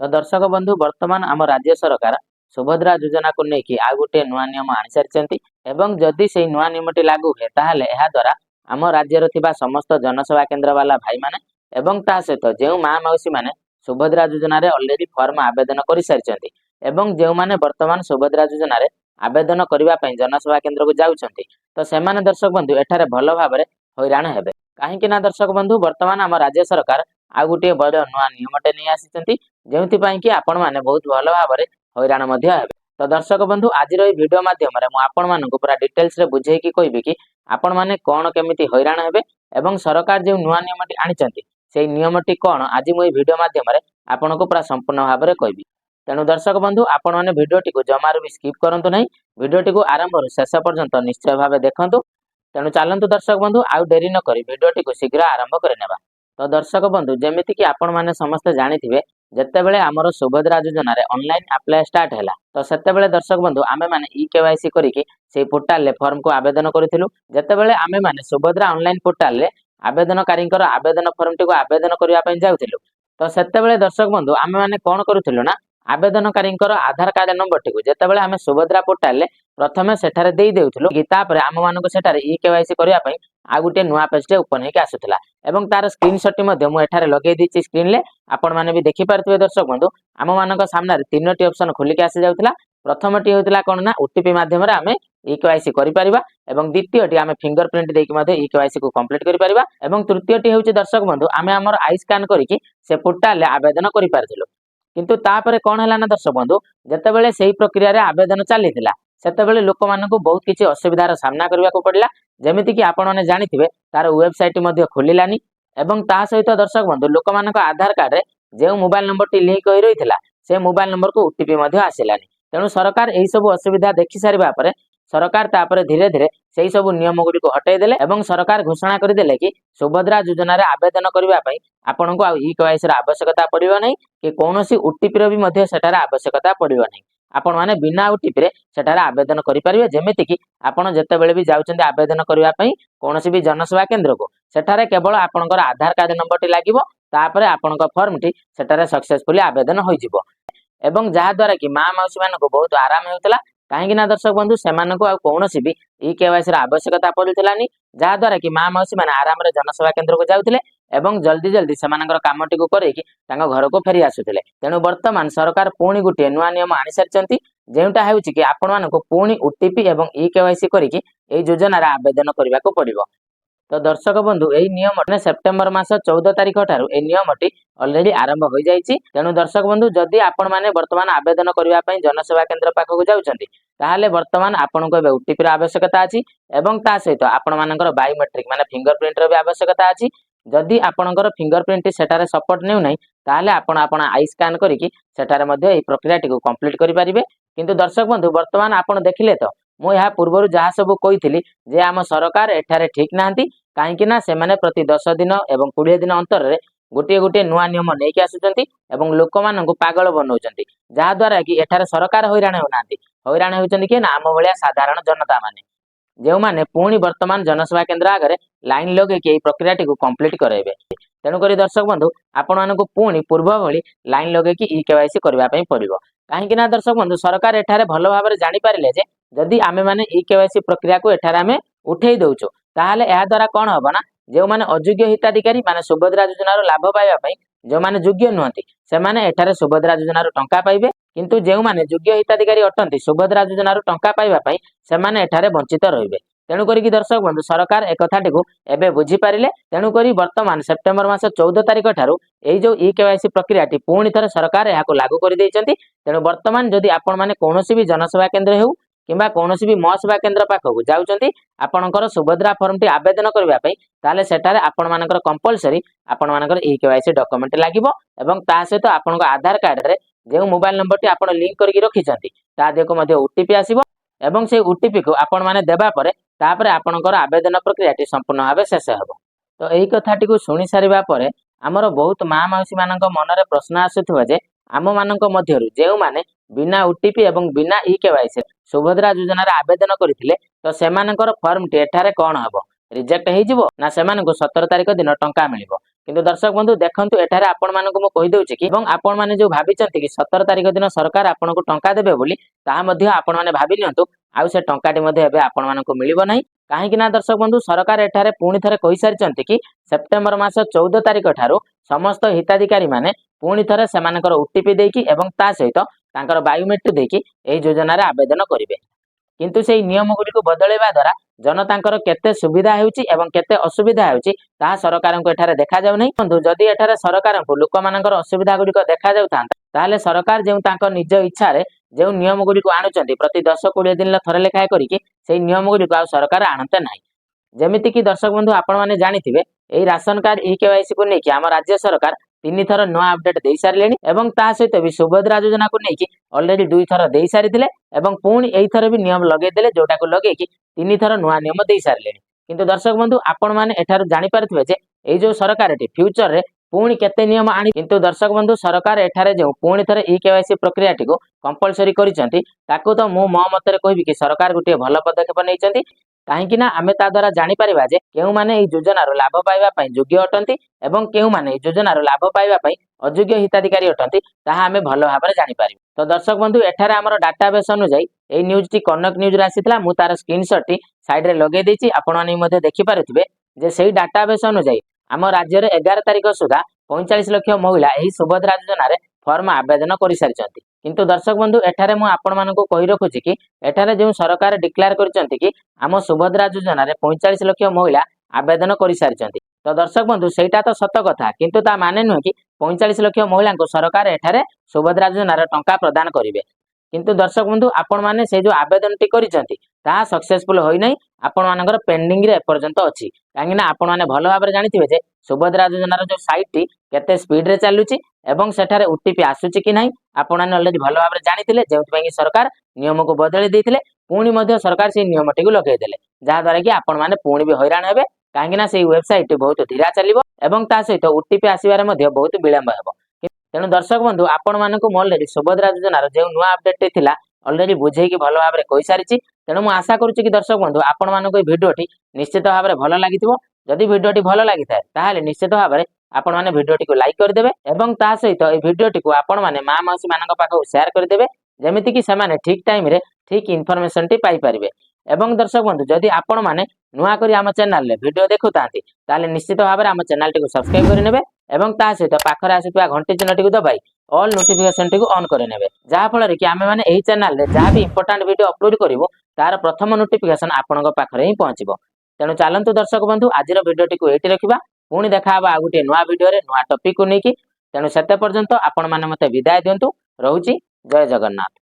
तो दर्शक बंधु वर्तमान आम राज्य सरकार सुभद्रा योजना को लेकिन आउ गोटे नुआ नियम आनी सारी एवं जदि से नुआ नियमटी लागू हुए ताहले एहा द्वारा आम राज्यर थिबा समस्त जनसेवा केन्द्र वाला भाई माने एवं ता सहित जो माँ मौसी माने सुभद्रा योजना रे ऑलरेडी फॉर्म आवेदन कर सारी एवं जो माने वर्तमान सुभद्रा योजना रे आवेदन करबा पई जनसेवा केन्द्र को जाउछंती तो सेमाने दर्शक बंधु एठारे भल भाबरे हैरान हेबे काहेकि ना दर्शक बंधु वर्तमान आम राज्य सरकार आउ गोटे बड़ नुआ नियमटे नहीं आसी जो कि आपण मैंने बहुत भल भाव हैरान हेबे। तो दर्शक बंधु आज वीडियो माध्यम आपण मानक पूरा डिटेल्स रे बुझेकी कहबी कि आपण मैंने कौन केमिति हैरान हेबे एवं सरकार जो नुआ नियमटी आनिचंती से नियमटी कौन आज मुझे वीडियो माध्यम आपन को पूरा संपूर्ण भाव में कहबी। तेणु दर्शक बंधु आपण मैंने वीडियोटी को जमार भी स्किप करंतु नहीं, वीडियोटी को आरंभ शेष पर्यंत निश्चय भाव देखंतु। तेणु चलतु दर्शक बंधु आउ डेरी न करी वीडियोटी को शीघ्र आरंभ करनेबा। तो दर्शक बंधु जेमिति कि आपण माने समस्त जानिथिबे जेतेबेले आमर सुभद्रा योजना रे ऑनलाइन अप्लाई स्टार्ट हैला तो सेतेबेले दर्शक बंधु आमे माने ई केवाईसी करिकि से पोर्टल ले फॉर्म को आवेदन करिथिलु। जेतेबेले आमे माने सुभद्रा ऑनलाइन पोर्टल ले आवेदनकारींकर आवेदन फॉर्म टी को आवेदन करिया पई जाउथिलु तो सेतेबेले दर्शक बंधु आमे माने कोन करूथिलु ना आवेदनकारींकर आधार कार्ड नंबर टी को जेतेबेले आमे सुभद्रा पोर्टल ले प्रथमे सेठारे देई देउथिलु कि तापरे आम मानको सेठारे ई केवाईसी करिया पई आ गुटे नुआ पेज टे ओपन हेके आसुथिला एवं तार स्क्रीनशॉट टी मु एठारे लगे दीची स्क्रीन ले आपण माने भी देखि पारथिबे। दर्शक बंधु आम मानक सामने तीनोटी ऑप्शन खोलिके आसी जाउथिला। प्रथमटी होतिला कोन ना ओटीपी माध्यम रे आमे ई केवाईसी करि परिबा एवं द्वितीयटी आमे फिंगरप्रिंट देकी मध्ये ई केवाईसी को कंप्लीट करि परिबा एवं तृतीयटी होउची दर्शक बंधु आमे हमर आई स्कैन करिकि से पोर्टल ले आवेदन करि पारथिलु। किंतु तापरे कोन हैला ना दर्शक बंधु जेतेबेले सेही प्रक्रिया रे आवेदन चालिथिला सेतेबेले लोक मानकु बहुत किछि असुविधार सामना करबाको पड़िला जेमिति कि आपण माने जानिथिबे तार वेबसाइट मध्ये खोलिलानी एवं ता सहित दर्शक बंधु लोक मानक आधार कार्ड रे जे मोबाइल नंबर टी लिंक होई रहिथिला से मोबाइल नंबर को ओटीपी मध्ये आसिलानी। तेणु सरकार एही सब असुविधा देखि सारिबा परे सरकार तापरे धीरे धीरे सेही सब नियम गुडी को हटाई देले एवं सरकार घोषणा करि देले कि सुभद्रा योजना रे आवेदन करबा पई आपन को आ ई केवाईसी रा आवश्यकता पड़िबो नै कि कोनोसी ओटीपी रो भी मध्ये सेटार आवश्यकता पड़िबो नै। आपण माने बिना ओटीपी रे सेटार आवेदन करि परिबे जेमिति कि आपण जते बेले भी जाउचंदी आवेदन करबा पई कोनोसी भी जनसेवा केंद्र को सेठारे केवल आपनकर आधार कार्ड नंबर टी लागिवो तापरे आपनकर फॉर्म टी सेटारे सक्सेसफुली आवेदन होई जिवो एवं जहा द्वारा कि माँ मौसी मान को बहुत आराम होता कहीं ना दर्शक बंधु से कौन भी ई केवाईसी आवश्यकता पड़ूलानी जहा द्वारा कि माँ मौसी मैंने आराम जनसेवा केन्द्र को जाते एवं जल्दी जल्दी से कम टी करके घर को फेरी आसुले। तेणु वर्तमान सरकार पुणी गोटे नुआ नियम आनी सारी जोटा हूँ कि आपण मानक पुणी ओटीपी एवं ई केवाईसी करके योजना आवेदन करने को पड़ो। तो दर्शक बंधु यही नियम सेप्टेम्बर मास 14 तारिख ठारू ए नियमटी ऑलरेडी आरंभ हो जाइए। तेणु दर्शक बंधु जदि आपण माने वर्तमान आवेदन करने जनसेवा केन्द्र पाखक जाउछंती ताहले वर्तमान आपन को ओटीपी आवश्यकता अछि एवं ता सहित आपण मानकर बायोमेट्रिक माने फिंगरप्रिंट रो भी आवश्यकता अछि। जदि आपणकर फिंगरप्रिंट सेटारे सपोर्ट नेउ नै ताहले आपण आपण आई स्कैन करिकि सेटारे मध्ये एही प्रक्रियाटी को कंप्लीट करि परिबे। किंतु दर्शक बंधु वर्तमान आपण देखिले तो मु यहाँ पूर्व जहाँ सब कही जे आम सरकार एठारे ठीक नांती कहीं ना से प्रति 10 दिन एवं 20 दिन अंतर रे गोटे गोटे नुआ नियम नहीं आसुचंती एवं लोक मानकु पागल बनाउचंती जहा द्वारा कि एठारे सरकार हैरान होनांती हैरान होउचंती कि ना आम भलिया साधारण जनता माने जो माने पुणी वर्तमान जनसेवा केन्द्र आगे लाइन लगे कि प्रक्रियाटी को कंप्लीट कराइबे। तेणुक दर्शक बंधु आपण मानकु पुणी पूर्व भली लाइन लगे कि ई केवाईसी करबा पई पड़िबो कहीं ना दर्शक बंधु सरकार एठारे भल भाव में जानि पारिले जे जदि आमे माने ई केवाईसी प्रक्रिया को एठारे आमे उठेई दउचो ताहले एहा द्वारा कोन हबो ना जो माने अयोग्य हिताधिकारी माने सुभद्रा योजना रो लाभ पाइबा पई जो माने योग्य नुहंती से माने एठारे सुभद्रा योजना रो टंका पाइबे किंतु जे माने योग्य हिताधिकारी अटंती सुभद्रा योजना रो टंका पाइबा पई से माने एठारे वंचित रहिबे। तेणु करी दर्शक बंधु सरकार एक कथाटी को एबे बुझी पारिले। तेणु करी वर्तमान सेप्टेम्बर मास 14 तारिख ठारू एई जो ई केवाईसी प्रक्रियाटी पुणी थरे सरकार एहाको लागू कर दैचंती। तेणु वर्तमान जदि आपण माने कोनोसी भी जनसेवा केन्द्र हेउ किंबा कोनोसी भी म सेवा केन्द्र पाखक जाउचंती आपणकर सुभद्रा फॉर्म टी आवेदन करबा पई ताले सेटारे आपण मानकर कंपलसरी आपण मानकर ई केवाईसी डॉक्यूमेंट लागिवो एवं ता सहित आपणक आधार कार्ड रे जे मोबाइल नंबर टी आपण लिंक करके रखिचंती ता देखो मध्ये ओटीपी आसीबो एवं से ओटीपी को आपण माने देबा परे तापरे आपणकर आवेदन प्रक्रियाटी संपूर्ण भावे शेष हेबो। तो एही कथाटी को सुनि सारिबा परे हमर बहुत माँ मौसी मानक मनरे प्रश्न आसुथबो जे आम मानक मध्यरु जेउ माने बिना ओटीपी एवं बिना ई केवाईसी सुभद्रा योजना रे आवेदन करथिले तो सेमानकर फॉर्म टी एठारे कोन हबो रिजेक्ट हेइ जिवो ना सेमानकु 17 तारिख दिन टंका मिलिबो। କିନ୍ତୁ ଦର୍ଶକ ବନ୍ଧୁ ଦେଖନ୍ତୁ ଏଠାରେ ଆପଣମାନଙ୍କୁ ମୁଁ କହିଦେଉଛି କି ଏବଂ ଆପଣମାନେ ଯୋଉ ଭାବିଛନ୍ତି କି 17 ତାରିଖ ଦିନ ସରକାର ଆପଣଙ୍କୁ ଟଙ୍କା ଦେବେ ବୋଲି ତାହା ମଧ୍ୟ ଆପଣମାନେ ଭାବି ନିଅନ୍ତୁ ଆଉ ସେ ଟଙ୍କାଟି ମଧ୍ୟ ଏବେ ଆପଣମାନଙ୍କୁ ମିଳିବ ନାହିଁ। କାହିଁକି ନା ଦର୍ଶକ ବନ୍ଧୁ ସରକାର ଏଠାରେ ପୁଣି ଥରେ କହିସାରିଛନ୍ତି କି ସେପ୍ଟେମ୍ବର ମାସ 14 ତାରିଖ ଠାରୁ ସମସ୍ତ ହିତାଧିକାରୀ ମାନେ ପୁଣି ଥରେ ସେମାନଙ୍କର ଓଟିପି ଦେଇକି ଏବଂ ତା ସହିତ ତାଙ୍କର ବାୟୋମେଟ୍ରିକ ଦେଇକି ଏହି ଯୋଜନାରେ ଆବେଦନ କରିବେ। କିନ୍ତୁ ସେଇ ନିୟମଗୁଡ଼ିକୁ ବଦଳାଇବା ଦ୍ୱାରା ଜନତାଙ୍କର କେତେ ସୁବିଧା ହେଉଛି ଏବଂ କେତେ ଅସୁବିଧା ହେଉଛି ତାହା ସରକାରଙ୍କୁ ଏଠାରେ ଦେଖାଯାଉ ନାହିଁ। ବନ୍ଧୁ ଯଦି ଏଠାରେ ସରକାରଙ୍କୁ ଲୋକମାନଙ୍କର ଅସୁବିଧା ଗୁଡ଼ିକ ଦେଖାଯାଉଥାନ୍ତା ତାହେଲେ ସରକାର ଯେଉଁ ତାଙ୍କ ନିଜ ଇଚ୍ଛାରେ ଯେଉଁ ନିୟମଗୁଡ଼ିକୁ ଆଣୁଛନ୍ତି ପ୍ରତି 10-20 ଦିନରେ ଥରେ ଲେଖାଏଁ କରିକି ସେଇ ନିୟମଗୁଡ଼ିକୁ ଆଉ ସରକାର ଆଣନ୍ତେ ନାହିଁ। ଯେମିତିକି ଦର୍ଶକ ବନ୍ଧୁ ଆପଣମାନେ ଜାଣିଥିବେ ଏହି ରାସନ କାର୍ଡ ଇ-କେୱାଇସି କୁ ନେଇକି ଆମ ରାଜ୍ୟ ସରକାର 3 ଥର ନୂଆ ଅପଡେଟ୍ ଦେଇସାରିଲେଣି ଏବଂ ତା ସହିତ ବି ସୁଭଦ୍ରା ଯୋଜନାକୁ ନେଇକି ଅଲରେଡି 2 ଥର ଦେଇସାରିଥିଲେ ଏବଂ ପୁଣି ଏଇଥର ବି ନିୟମ ଲଗେଇଦେଲେ ଯୋଉଟାକୁ ଲଗେଇକି 3 ଥର ନୂଆ ନିୟମ ଦେଇସାରିଲେଣି। କିନ୍ତୁ ଦର୍ଶକ ବନ୍ଧୁ ଆପଣମାନେ ଏଠାରୁ ଜାଣିପାରୁଥିବେ ଯେ ଏଇ ଯୋଉ ସରକାରଟି ଫ୍ୟୁଚରରେ ପୁଣି କେତେ ନିୟମ ଆଣି କିନ୍ତୁ ଦର୍ଶକ ବନ୍ଧୁ ସରକାର ଏଠାରେ ଯେଉଁ ପୁଣି ଥରେ ଇ-କେୱାଇସି ପ୍ରକ୍ରିୟାଟିକୁ କମ୍ପଲସରି କରିଛନ୍ତି ତାକୁ ତ ମୁଁ ମୋ ମତରେ କହିବି କି ସରକାର ଗୋଟିଏ ଭଲ ପଦକ୍ଷେପ ନେଇଛନ୍ତି। କାହିଁକି ନା ଆମେ ତା ଦ୍ୱାରା ଜାଣିପାରିବା ଯେ କେଉଁମାନେ ଏହି ଯୋଜନାରୁ ଲାଭ ପାଇବା ପାଇଁ ଯୋଗ୍ୟ ଅଟନ୍ତି ଏବଂ କେଉଁମାନେ ଏହି ଯୋଜନାରୁ ଲାଭ ପାଇବା ପାଇଁ ଅଯୋଗ୍ୟ ହିତାଧିକାରୀ ଅଟନ୍ତି ତାହା ଆମେ ଭଲ ଭାବରେ ଜାଣିପାରିବା। ତ ଦର୍ଶକ ବନ୍ଧୁ ଏଠାରେ ଆମର ଡାଟାବେସ୍ ଅନୁଯାୟୀ ଏହି ନ୍ୟୁଜଟି କନକ ନ୍ୟୁଜରେ ଆସିଥିଲା। ମୁଁ ତାର ସ୍କ୍ରିନଶଟଟି ସାଇଡରେ ଲଗେଇ ଦେଇଛି, ଆପଣମାନେ ମଧ୍ୟ ଦେଖିପାରୁଥିବେ ଯେ ସେଇ ଡାଟାବେସ୍ ଅନୁଯାୟୀ ଆମ ରାଜ୍ୟରେ 11 ତାରିଖ ସୁଦ୍ଧା 45 ଲକ୍ଷ ମହିଳା ଏହି ସୁଭଦ୍ରା ଯୋଜନାରେ ଫର୍ମ ଆବେଦନ କରିସାରିଛନ୍ତି। କିନ୍ତୁ ଦର୍ଶକ ବନ୍ଧୁ ଏଠାରେ ମୁଁ ଆପଣମାନଙ୍କୁ କହି ରଖୁଛି କି ଏଠାରେ ଯେଉଁ ସରକାର ଡିକ୍ଲେୟାର କରିଛନ୍ତି କି ଆମ ସୁଭଦ୍ରା ଯୋଜନାରେ 45 ଲକ୍ଷ ମହିଳା ଆବେଦନ କରିସାରିଛନ୍ତି। ତ ଦର୍ଶକ ବନ୍ଧୁ ସେଇଟା ତ ସତ କଥା, କିନ୍ତୁ ତା ମାନେ ନୁହେଁ କି 45 ଲକ୍ଷ ମହିଳାଙ୍କୁ ସରକାର ଏଠାରେ ସୁଭଦ୍ରା ଯୋଜନାର ଟଙ୍କା ପ୍ରଦାନ କରିବେ। କିନ୍ତୁ ଦର୍ଶକ ବନ୍ଧୁ ଆପଣମାନେ ସେ ଯୋଉ ଆବେଦନଟି କରିଛନ୍ତି ତାହା ସକ୍ସେସଫୁଲ ହୋଇନାହିଁ, ଆପଣମାନଙ୍କର ପେଣ୍ଡିଂରେ ଏପର୍ଯ୍ୟନ୍ତ ଅଛି। କାହିଁକିନା ଆପଣମାନେ ଭଲ ଭାବରେ ଜାଣିଥିବେ ଯେ ସୁଭଦ୍ରା ଯୋଜନାର ଯୋଉ ସାଇଟଟି କେତେ ସ୍ପିଡରେ ଚାଲୁଛି ଏବଂ ସେଠାରେ ଓଟିପି ଆସୁଛି କି ନାହିଁ ଆପଣମାନେ ଅଲରେଡି ଭଲ ଭାବରେ ଜାଣିଥିଲେ, ଯେଉଁଥିପାଇଁ କି ସରକାର ନିୟମକୁ ବଦଳି ଦେଇଥିଲେ। ପୁଣି ମଧ୍ୟ ସରକାର ସେଇ ନିୟମଟିକୁ ଲଗେଇଦେଲେ, ଯାହାଦ୍ୱାରା କି ଆପଣମାନେ ପୁଣି ବି ହଇରାଣ ହେବେ। କାହିଁକି ନା ସେଇ ୱେବସାଇଟଟି ବହୁତ ଧୀରା ଚାଲିବ ଏବଂ ତା ସହିତ ଓଟିପି ଆସିବାରେ ମଧ୍ୟ ବହୁତ ବିଳମ୍ବ ହେବ। ତେଣୁ ଦର୍ଶକ ବନ୍ଧୁ ଆପଣମାନଙ୍କୁ ମୁଁ ଅଲରେଡି ସୁଭଦ୍ରା ଯୋଜନାର ଯେଉଁ ନୂଆ ଅପଡେଟଟି ଥିଲା ଅଲରେଡି ବୁଝେଇକି ଭଲ ଭାବରେ କହିସାରିଛି। ତେଣୁ ମୁଁ ଆଶା କରୁଛି କି ଦର୍ଶକ ବନ୍ଧୁ ଆପଣମାନଙ୍କୁ ଏହି ଭିଡିଓଟି ନିଶ୍ଚିତ ଭାବରେ ଭଲ ଲାଗିଥିବ। ଯଦି ଭିଡିଓଟି ଭଲ ଲାଗିଥାଏ ତାହେଲେ ନିଶ୍ଚିତ ଭାବରେ ଆପଣମାନେ ଭିଡିଓଟିକୁ ଲାଇକ୍ କରିଦେବେ ଏବଂ ତା ସହିତ ଏହି ଭିଡିଓଟିକୁ ଆପଣମାନେ ମା ମାଉସୀ ମାନଙ୍କ ପାଖକୁ ସେୟାର କରିଦେବେ, ଯେମିତିକି ସେମାନେ ଠିକ ଟାଇମରେ ଠିକ ଇନଫର୍ମେସନଟି ପାଇପାରିବେ। ଏବଂ ଦର୍ଶକ ବନ୍ଧୁ ଯଦି ଆପଣମାନେ ନୂଆ କରି ଆମ ଚ୍ୟାନେଲରେ ଭିଡିଓ ଦେଖୁଥାନ୍ତି ତାହେଲେ ନିଶ୍ଚିତ ଭାବରେ ଆମ ଚ୍ୟାନେଲଟିକୁ ସବସ୍କ୍ରାଇବ କରିନେବେ ଏବଂ ତା ସହିତ ପାଖରେ ଆସୁଥିବା ଘଣ୍ଟି ଚିହ୍ନଟିକୁ ଦବାଇ ଅଲ୍ ନୋଟିଫିକେସନଟିକୁ ଅନ୍ କରିନେବେ, ଯାହାଫଳରେ କି ଆମେମାନେ ଏହି ଚ୍ୟାନେଲରେ ଯାହା ବି ଇମ୍ପୋର୍ଟାଣ୍ଟ ଭିଡିଓ ଅପଲୋଡ କରିବୁ ତାର ପ୍ରଥମ ନୋଟିଫିକେସନ ଆପଣଙ୍କ ପାଖରେ ହିଁ ପହଞ୍ଚିବ। ତେଣୁ ଚାଲନ୍ତୁ ଦର୍ଶକ ବନ୍ଧୁ ଆଜିର ଭିଡିଓଟିକୁ ଏଇଠି ରଖିବା। ପୁଣି ଦେଖାହେବା ଆଉ ଗୋଟିଏ ନୂଆ ଭିଡିଓରେ ନୂଆ ଟପିକକୁ ନେଇକି। ତେଣୁ ସେତେ ପର୍ଯ୍ୟନ୍ତ ଆପଣମାନେ ମତେ ବିଦାୟ ଦିଅନ୍ତୁ। ରହୁଛି, ଜୟ ଜଗନ୍ନାଥ।